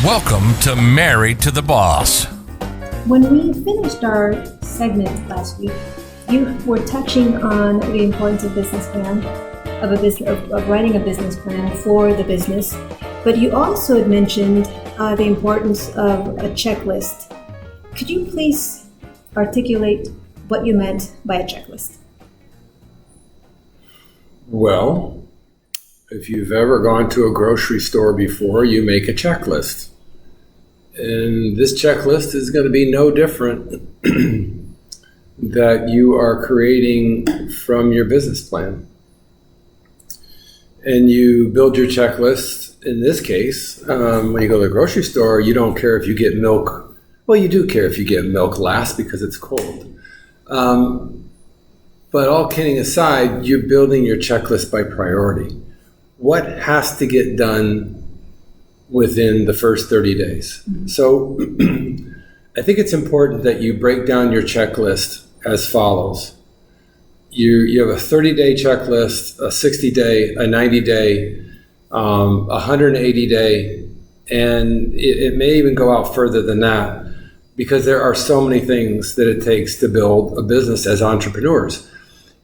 Welcome to Married to the Boss. When we finished our segment last week, you were touching on the importance of business plan, of writing a business plan for the business, but you also had mentioned the importance of a checklist. Could you please articulate what you meant by a checklist? Well, if you've ever gone to a grocery store before, you make a checklist. And this checklist is going to be no different that you are creating from your business plan. And you build your checklist. In this case, when you go to the grocery store, you don't care if you get milk. Well, you do care if you get milk last because it's cold. But all kidding aside, you're building your checklist by priority. What has to get done within the first 30 days? Mm-hmm. So I think it's important that you break down your checklist as follows. You have a 30-day checklist, a 60-day, a 90-day, 180-day, and it may even go out further than that because there are so many things that it takes to build a business as entrepreneurs.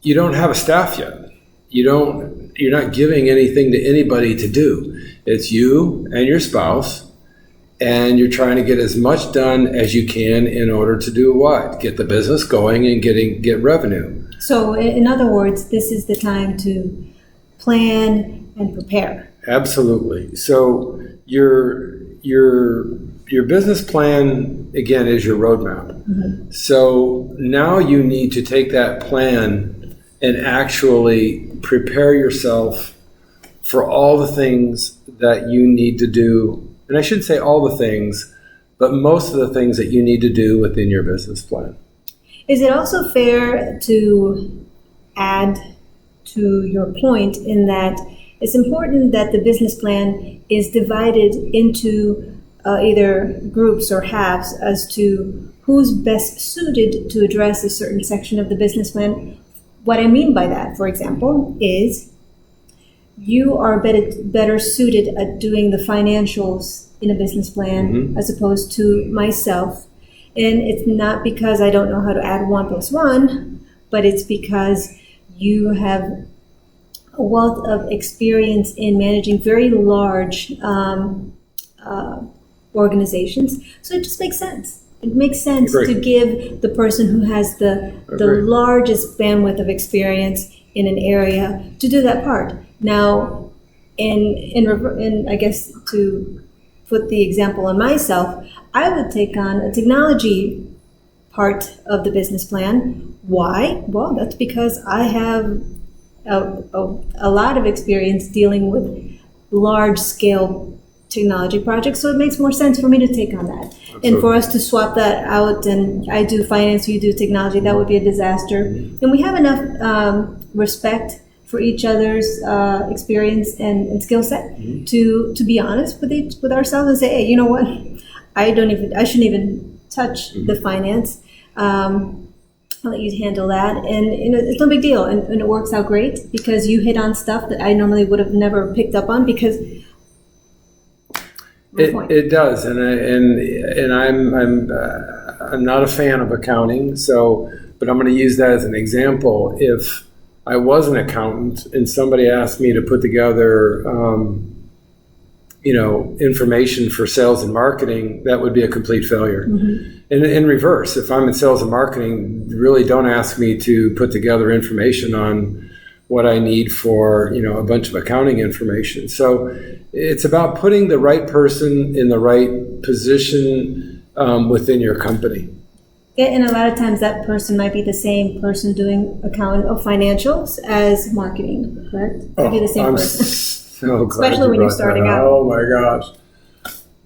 You don't have a staff yet. You're not giving anything to anybody to do. It's you and your spouse, and you're trying to get as much done as you can in order to do what? Get the business going and get revenue. So in other words, this is the time to plan and prepare. Absolutely. So your business plan, again, is your roadmap. Mm-hmm. So now you need to take that plan and actually prepare yourself for all the things that you need to do. And I shouldn't say all the things, but most of the things that you need to do within your business plan. Is it also fair to add to your point in that it's important that the business plan is divided into either groups or halves as to who's best suited to address a certain section of the business plan? What I mean by that, for example, is you are better suited at doing the financials in a business plan mm-hmm. as opposed to myself. And it's not because I don't know how to add 1 + 1, but it's because you have a wealth of experience in managing very large organizations. So it just makes sense. It makes sense to give the person who has the largest bandwidth of experience in an area to do that part. Now, in I guess to put the example on myself, I would take on a technology part of the business plan. Why? Well, that's because I have a lot of experience dealing with large-scale technology projects, so it makes more sense for me to take on that. Absolutely. And for us to swap that out, and I do finance, you do technology, that would be a disaster. And we have enough respect for each other's experience and skill set to be honest with ourselves and say, hey, you know what? I shouldn't even touch the finance. I'll let you handle that, and it's no big deal, and it works out great because you hit on stuff that I normally would have never picked up on because. It does, and I'm not a fan of accounting, but I'm going to use that as an example. If I was an accountant and somebody asked me to put together, information for sales and marketing, that would be a complete failure. Mm-hmm. And in reverse, if I'm in sales and marketing, really don't ask me to put together information on what I need for, a bunch of accounting information. So it's about putting the right person in the right position within your company. Yeah, and a lot of times that person might be the same person doing accounting or financials as marketing, correct? Be the same person. So especially when you're starting out. Oh my gosh.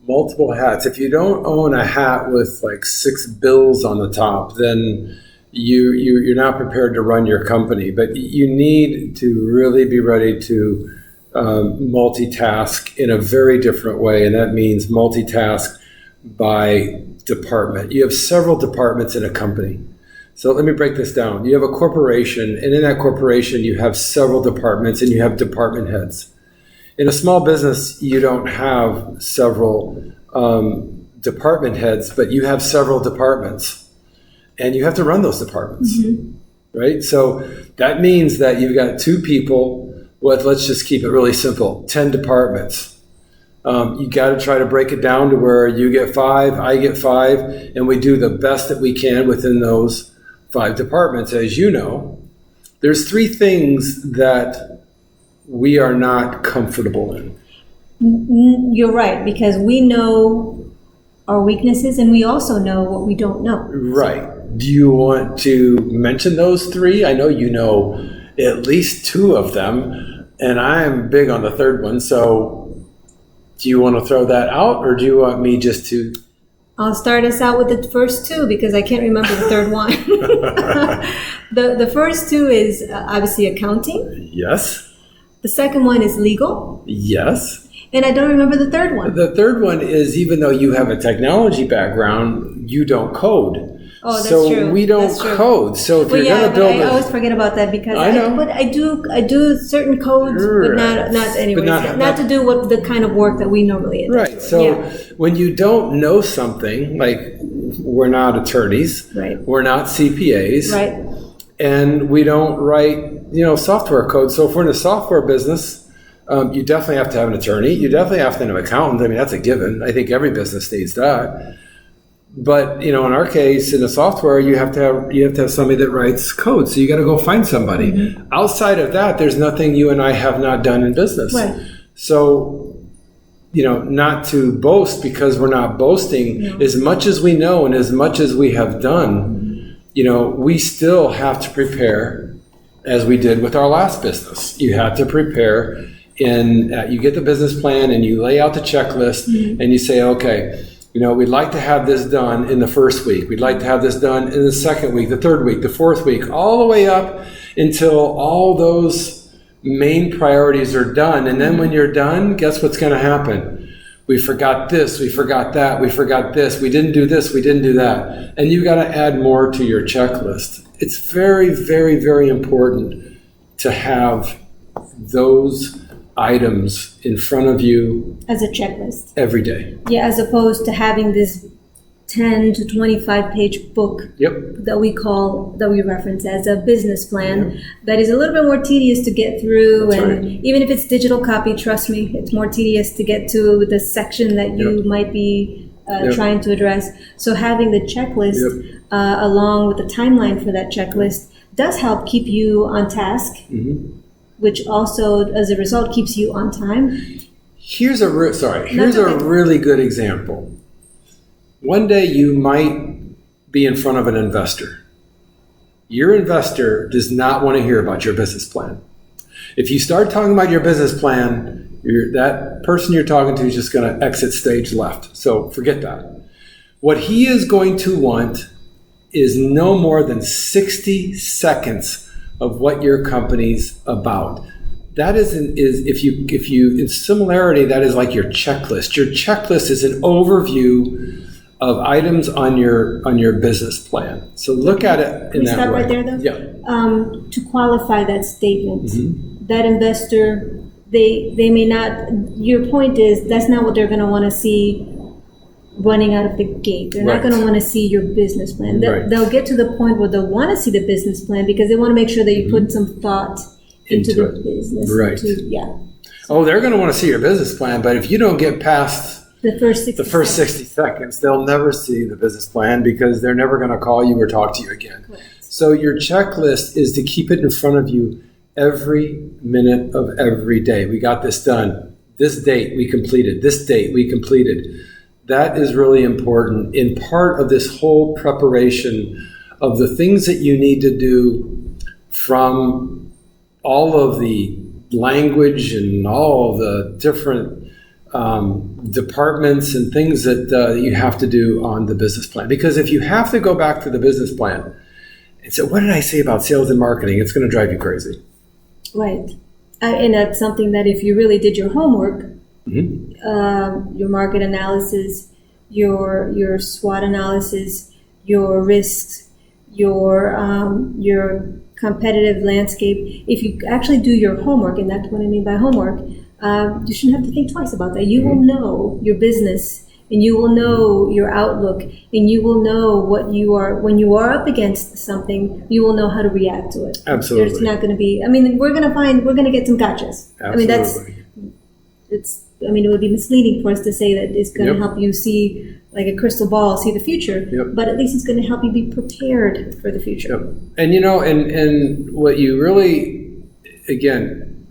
Multiple hats. If you don't own a hat with like 6 bills on the top, then you're not prepared to run your company. But you need to really be ready to multitask in a very different way, and that means multitask by department. You have several departments in a company. So let me break this down. You have a corporation, and in that corporation you have several departments and you have department heads. In a small business, you don't have several department heads, but you have several departments, and you have to run those departments, right? So that means that you've got 2 people with, let's just keep it really simple, 10 departments. You got to try to break it down to where you get 5, I get 5, and we do the best that we can within those 5 departments. As you know, there's 3 things that we are not comfortable in. You're right, because we know our weaknesses and we also know what we don't know. Right. Do you want to mention those 3? I know you know at least 2 of them, and I'm big on the 3rd one. So do you want to throw that out, or do you want me just to? I'll start us out with the first 2 because I can't remember the 3rd one. The first 2 is obviously accounting. Yes. The second one is legal. Yes. And I don't remember the 3rd one. The 3rd one is, even though you have a technology background, you don't code. Oh, that's so true. we don't code. So if you're going to build, I always forget about that because I know. But I do certain codes, but not anyways. Not to do what the kind of work that we normally do. Right. So when you don't know something, like we're not attorneys, right? We're not CPAs, right? And we don't write, software code. So if we're in a software business, you definitely have to have an attorney. You definitely have to have an accountant. I mean, that's a given. I think every business needs that. But in our case, in the software, you have to have somebody that writes code. So you got to go find somebody. Mm-hmm. Outside of that, there's nothing you and I have not done in business. Right. So, not to boast, because we're not boasting. No. As much as we know and as much as we have done, we still have to prepare, as we did with our last business. You have to prepare, and you get the business plan and you lay out the checklist, and you say, okay, we'd like to have this done in the first week. We'd like to have this done in the second week, the third week, the fourth week, all the way up until all those main priorities are done. And then when you're done, guess what's going to happen? We forgot this, we forgot that, we forgot this, we didn't do this, we didn't do that. And you got to add more to your checklist. It's very, very, very important to have those items in front of you as a checklist every day. Yeah, as opposed to having this 10 to 25 page book that we reference as a business plan that is a little bit more tedious to get through. That's and right. Even if it's digital copy, trust me, it's more tedious to get to the section that you might be trying to address. So having the checklist along with the timeline for that checklist does help keep you on task. Which also, as a result, keeps you on time. Here's a really good example. One day you might be in front of an investor. Your investor does not want to hear about your business plan. If you start talking about your business plan, that person you're talking to is just going to exit stage left. So forget that. What he is going to want is no more than 60 seconds of what your company's about. That is if you in similarity, that is like your checklist. Your checklist is an overview of items on your business plan. So look at it in that way. Stop right there, though. Yeah. To qualify that statement, that investor, they may not. Your point is that's not what they're going to want to see running out of the gate. They're not going to want to see your business plan. They'll get to the point where they'll want to see the business plan because they want to make sure that you put some thought into the business. Right. They're going to want to see your business plan, but if you don't get past the first 60 seconds, they'll never see the business plan because they're never going to call you or talk to you again. Correct. So your checklist is to keep it in front of you every minute of every day. We got this done. This date we completed. This date we completed. That is really important in part of this whole preparation of the things that you need to do, from all of the language and all of the different departments and things that you have to do on the business plan. Because if you have to go back to the business plan and say, what did I say about sales and marketing? It's going to drive you crazy. Right. And that's something that if you really did your homework, your market analysis, your SWOT analysis, your risks, your competitive landscape. If you actually do your homework, and that's what I mean by homework, you shouldn't have to think twice about that. You will know your business and you will know your outlook, and you will know what you are, when you are up against something, you will know how to react to it. Absolutely. There's not going to be, we're going to get some gotchas. Absolutely. It would be misleading for us to say that it's going to Yep. help you see, like a crystal ball, see the future, Yep. but at least it's going to help you be prepared for the future. Yep. And and what you really, again,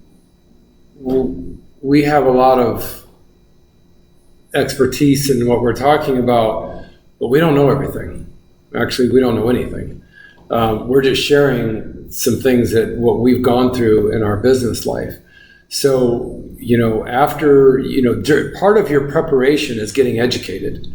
we have a lot of expertise in what we're talking about, but we don't know everything. Actually, we don't know anything. We're just sharing some things that what we've gone through in our business life. So, after, part of your preparation is getting educated.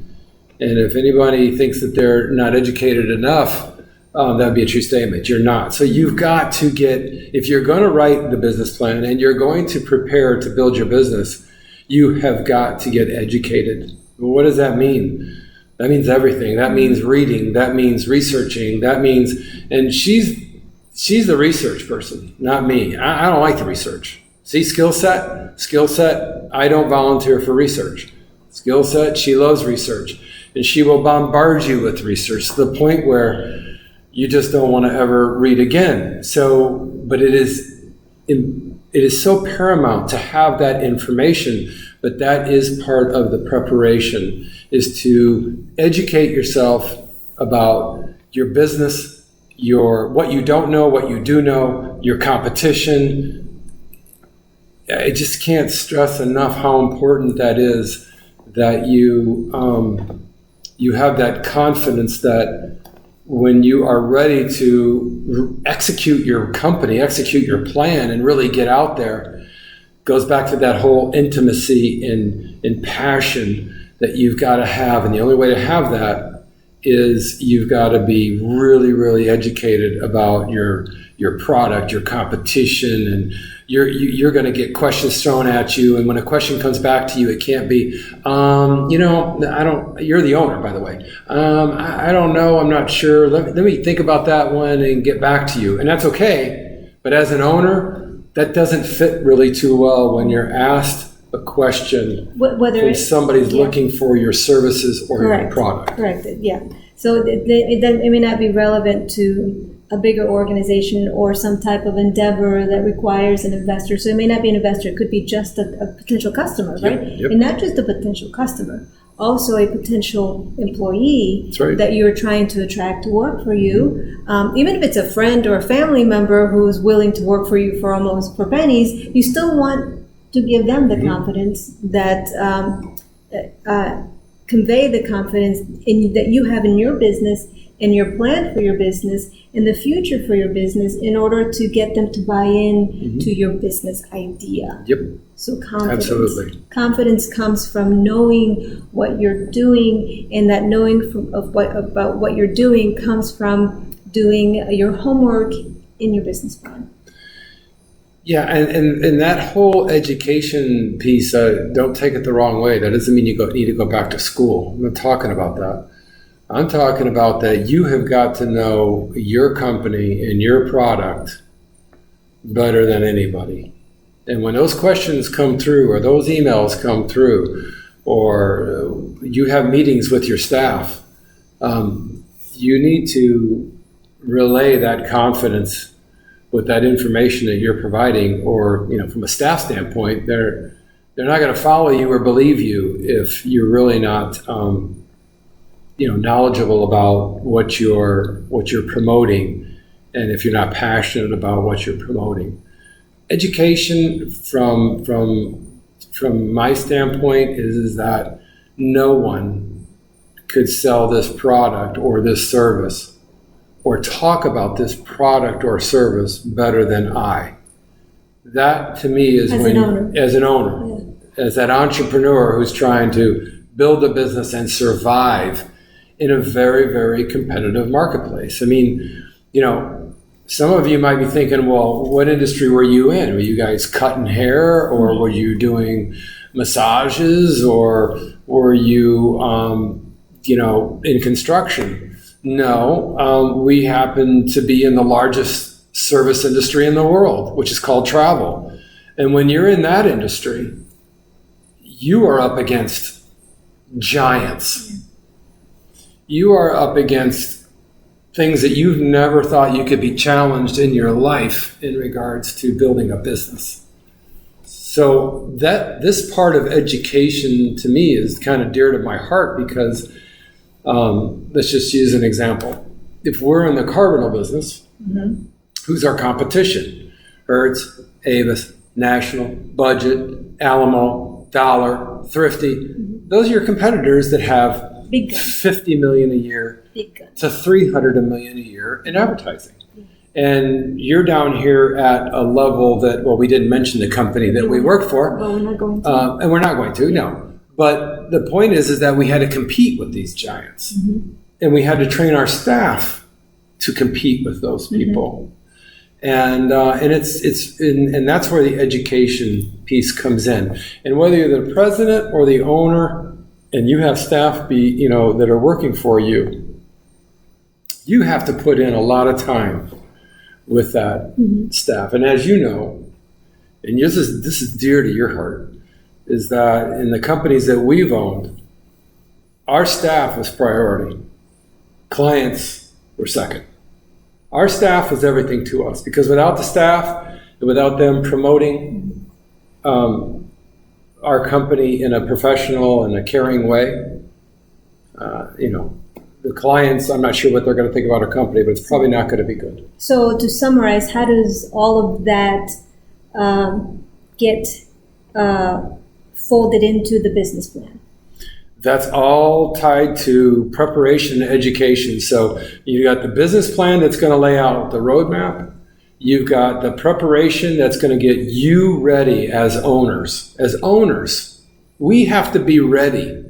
And if anybody thinks that they're not educated enough, that'd be a true statement. You're not. So you've got to if you're going to write the business plan and you're going to prepare to build your business, you have got to get educated. Well, what does that mean? That means everything. That means reading. That means researching. That means, and she's the research person, not me. I don't like the research. See, skill set, I don't volunteer for research. Skill set, she loves research. And she will bombard you with research to the point where you just don't want to ever read again. So, but it is so paramount to have that information, but that is part of the preparation, is to educate yourself about your business, what you don't know, what you do know, your competition. I just can't stress enough how important that is, that you have that confidence that when you are ready to execute your company, execute your plan, and really get out there, goes back to that whole intimacy and passion that you've got to have. And the only way to have that is you've got to be really, really educated about your product, your competition, and you're going to get questions thrown at you. And when a question comes back to you, it can't be, you're the owner, by the way. I don't know. I'm not sure. Let me think about that one and get back to you. And that's okay. But as an owner, that doesn't fit really too well when you're asked a question when somebody's looking for your services or your product. Correct. Yeah. So it may not be relevant to a bigger organization or some type of endeavor that requires an investor. So it may not be an investor. It could be just a potential customer, right? Yep. And not just a potential customer, also a potential employee. That's right. That you're trying to attract to work for you. Even if it's a friend or a family member who's willing to work for you for pennies, you still want to give them the confidence that convey the confidence that you have in your business and your plan for your business and the future for your business in order to get them to buy in to your business idea. Yep. So confidence. Absolutely. Confidence comes from knowing what you're doing, and that knowing about what you're doing comes from doing your homework in your business plan. Yeah, and that whole education piece, don't take it the wrong way. That doesn't mean you need to go back to school. I'm not talking about that. I'm talking about that you have got to know your company and your product better than anybody. And when those questions come through, or those emails come through, or you have meetings with your staff, you need to relay that confidence with that information that you're providing. Or, from a staff standpoint, they're not going to follow you or believe you if you're really not knowledgeable about what you're promoting, and if you're not passionate about what you're promoting. Education from my standpoint is that no one could sell this product or this service or talk about this product or service better than I. That to me is as an owner, as that entrepreneur who's trying to build a business and survive in a very, very competitive marketplace. I mean, some of you might be thinking, well, what industry were you in? Were you guys cutting hair, or were you doing massages, or were you, in construction? No, we happen to be in the largest service industry in the world, which is called travel. And when you're in that industry, you are up against giants. You are up against things that you've never thought you could be challenged in your life in regards to building a business. So that this part of education to me is kind of dear to my heart because let's just use an example. If we're in the car rental business, who's our competition? Hertz, Avis, National, Budget, Alamo, Dollar, Thrifty. Those are your competitors that have $50 million a year to $300 million a year in advertising. And you're down here at a level that, well, we didn't mention the company that we work for. Well, we're not going to. And we're not going to, no. But the point is that we had to compete with these giants. And we had to train our staff to compete with those people. And that's where the education piece comes in. And whether you're the president or the owner, and you have staff that are working for you, you have to put in a lot of time with that staff. And as you know, and this is dear to your heart, is that in the companies that we've owned, our staff was priority. Clients were second. Our staff was everything to us because without the staff and without them promoting our company in a professional and a caring way, the clients, I'm not sure what they're going to think about our company, but it's probably not going to be good. So to summarize, how does all of that get folded into the business plan? That's all tied to preparation and education. So you got the business plan that's going to lay out the roadmap. You've got the preparation that's going to get you ready as owners. As owners, we have to be ready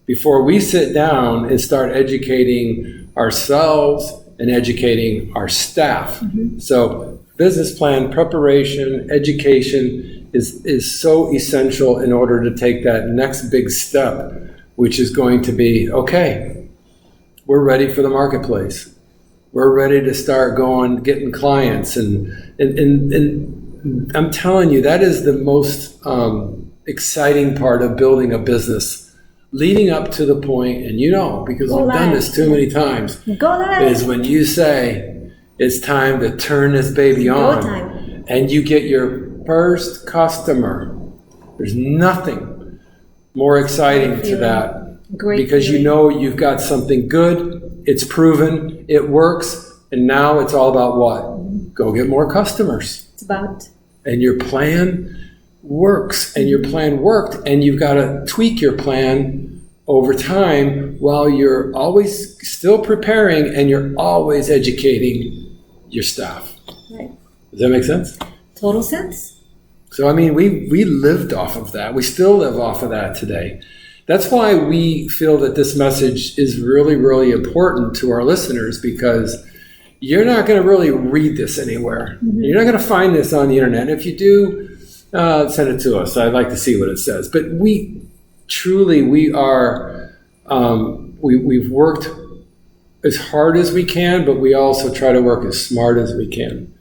before we sit down and start educating ourselves and educating our staff. So business plan, preparation, education is so essential in order to take that next big step, which is going to be, okay, we're ready for the marketplace. We're ready to start getting clients. And I'm telling you, that is the most exciting part of building a business. Leading up to the point, and because we've done this too many times, is when you say, it's time to turn this baby on. And you get your first customer. There's nothing more exciting to that. Because you've got something good, it's proven, it works, and now it's all about what? Go get more customers. It's about. And your plan works, and your plan worked, and you've got to tweak your plan over time while you're always still preparing and you're always educating your staff. Right. Does that make sense? Total sense. So, we lived off of that. We still live off of that today. That's why we feel that this message is really, really important to our listeners, because you're not going to really read this anywhere. You're not going to find this on the internet. And if you do, send it to us. I'd like to see what it says. But we are, we've worked as hard as we can, but we also try to work as smart as we can.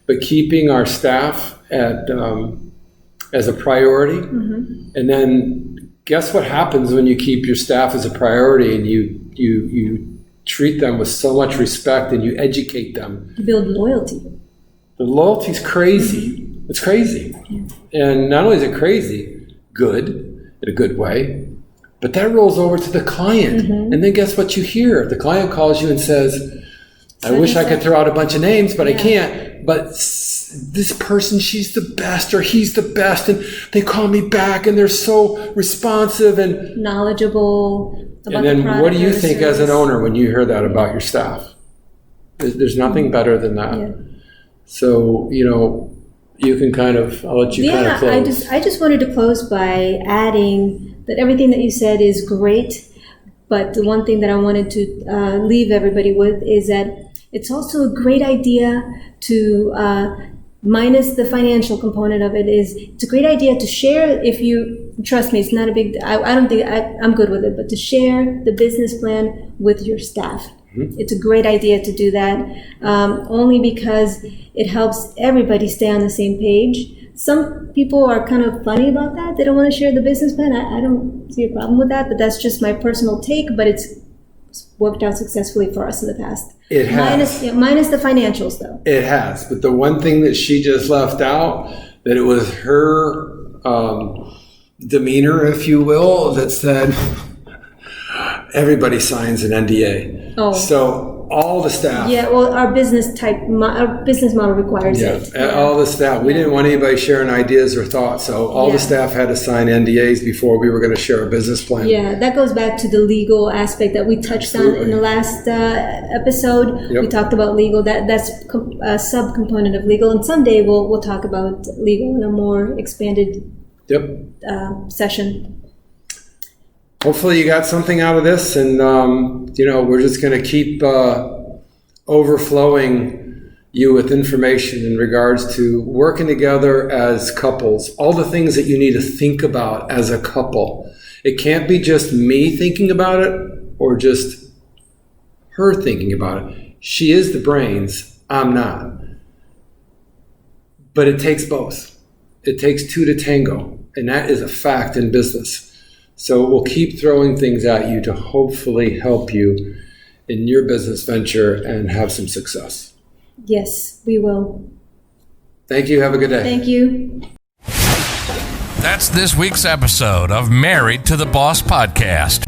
But keeping our staff as a priority, and then guess what happens when you keep your staff as a priority and you treat them with so much respect and you educate them. You build loyalty. The loyalty's crazy. It's crazy. And not only is it crazy, good, in a good way, but that rolls over to the client. And then guess what you hear? The client calls you and says, I wish I could throw out a bunch of names, but I can't. But this person, she's the best, or he's the best, and they call me back, and they're so responsive and knowledgeable about and then the product. What do you think as an owner when you hear that about your staff? There's nothing better than that. So, you can I'll let you kind of close. I just wanted to close by adding that everything that you said is great, but the one thing that I wanted to leave everybody with is that it's also a great idea to, minus the financial component of it, it's a great idea to share. If you trust me, it's not a big, I don't think, I'm good with it, but to share the business plan with your staff. It's a great idea to do that, only because it helps everybody stay on the same page. Some people are kind of funny about that. They don't want to share the business plan. I don't see a problem with that, but that's just my personal take. But it's worked out successfully for us in the past. It has. Minus the financials, though. It has. But the one thing that she just left out, that it was her demeanor, if you will, that said everybody signs an NDA. Oh. So all the staff. Yeah, well, our business model requires it. All the staff. We didn't want anybody sharing ideas or thoughts, so all the staff had to sign NDAs before we were going to share a business plan. Yeah, that goes back to the legal aspect that we touched on in the last episode. Yep. We talked about legal. That's a subcomponent of legal, and someday we'll talk about legal in a more expanded session. Hopefully you got something out of this, and we're just going to keep overflowing you with information in regards to working together as couples, all the things that you need to think about as a couple. It can't be just me thinking about it or just her thinking about it. She is the brains, I'm not. But it takes both. It takes two to tango, and that is a fact in business. So we'll keep throwing things at you to hopefully help you in your business venture and have some success. Yes, we will. Thank you. Have a good day. Thank you. That's this week's episode of Married to the Boss podcast.